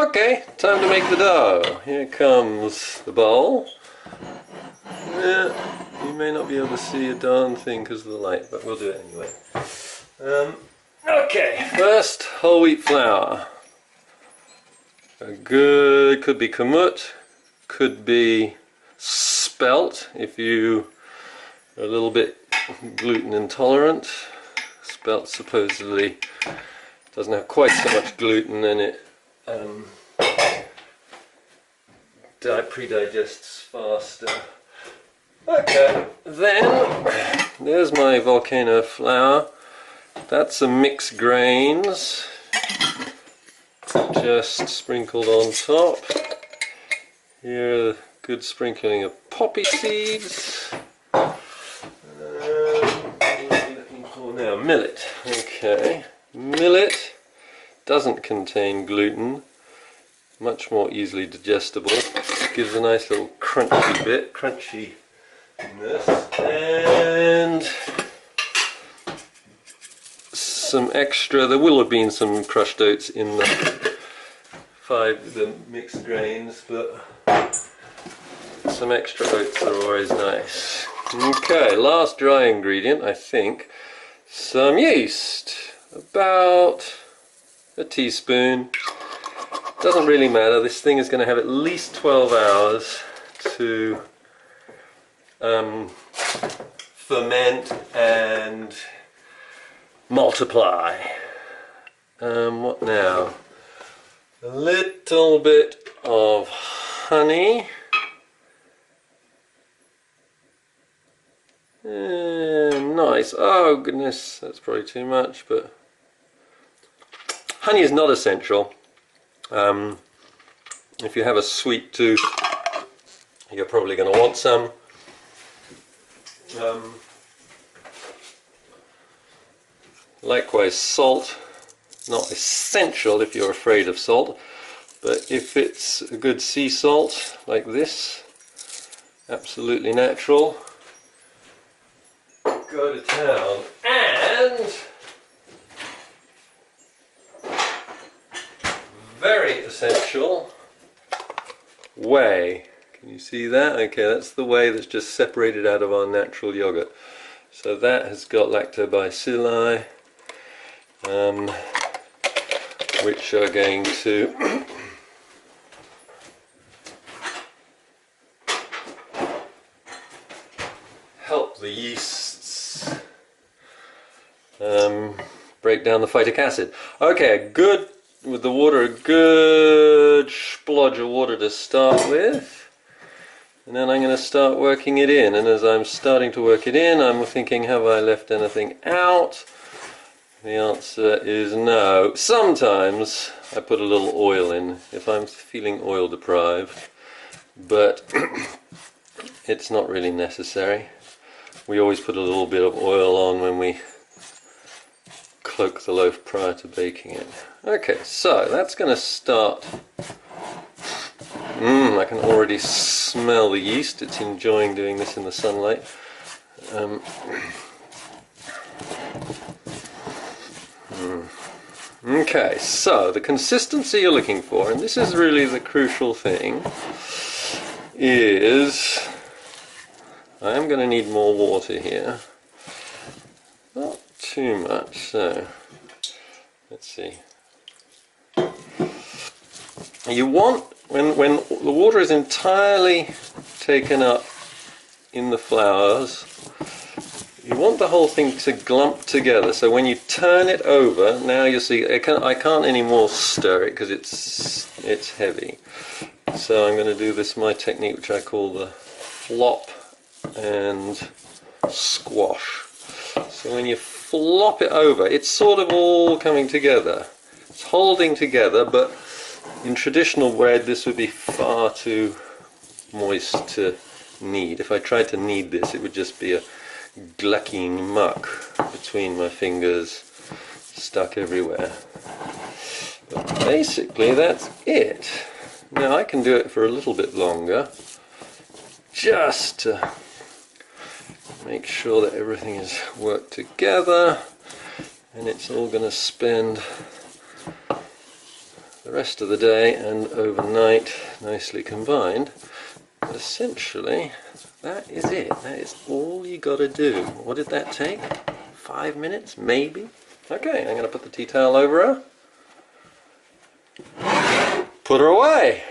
Okay, time to make the dough. Here comes the bowl. Yeah, you may not be able to see a darn thing because of the light, but we'll do it anyway. Okay, first whole wheat flour. A good, could be kamut, could be spelt if you are a little bit gluten intolerant. Spelt supposedly doesn't have quite so much gluten in it. Pre-digests faster. Okay, then there's my volcano flour. That's some mixed grains, just sprinkled on top. Here, a good sprinkling of poppy seeds. What are we looking for now? Millet. Okay, millet doesn't contain gluten. Much more easily digestible. Gives a nice little crunchy bit, crunchiness, and some extra. There will have been some crushed oats in the mixed grains, but some extra oats are always nice. Okay, last dry ingredient, I think, some yeast, about a teaspoon. Doesn't really matter, this thing is going to have at least 12 hours to ferment and multiply. What now? A little bit of honey. Nice. Oh goodness, that's probably too much, but honey is not essential. If you have a sweet tooth, you're probably going to want some. Likewise, salt, not essential if you're afraid of salt, but if it's a good sea salt like this, absolutely natural, go to town. And very essential, whey. Can you see that? Okay, that's the whey that's just separated out of our natural yogurt. So that has got lactobacilli, which are going to help the yeasts break down the phytic acid. Okay, good. With the water, a good splodge of water to start with, and then I'm going to start working it in. And as I'm starting to work it in, I'm thinking, have I left anything out? The answer is no. Sometimes I put a little oil in if I'm feeling oil deprived, but it's not really necessary. We always put a little bit of oil on when we cloak the loaf prior to baking it. Okay, so that's going to start. I can already smell the yeast. It's enjoying doing this in the sunlight. Okay, so the consistency you're looking for, and this is really the crucial thing, is I am going to need more water here. Not too much, so let's see. You want, when the water is entirely taken up in the flours, you want the whole thing to glump together. So when you turn it over, now you see I can't anymore stir it because it's heavy. So I'm going to do this my technique, which I call the flop and squash. So when you flop it over, it's sort of all coming together. It's holding together, but in traditional bread this would be far too moist to knead. If I tried to knead this, it would just be a glucking muck between my fingers, stuck everywhere. But basically that's it. Now I can do it for a little bit longer, just to make sure that everything is worked together, and it's all going to spend the rest of the day and overnight nicely combined. But essentially, that is it. That is all you got to do. What did that take? 5 minutes, maybe? Okay, I'm going to put the tea towel over her. Put her away.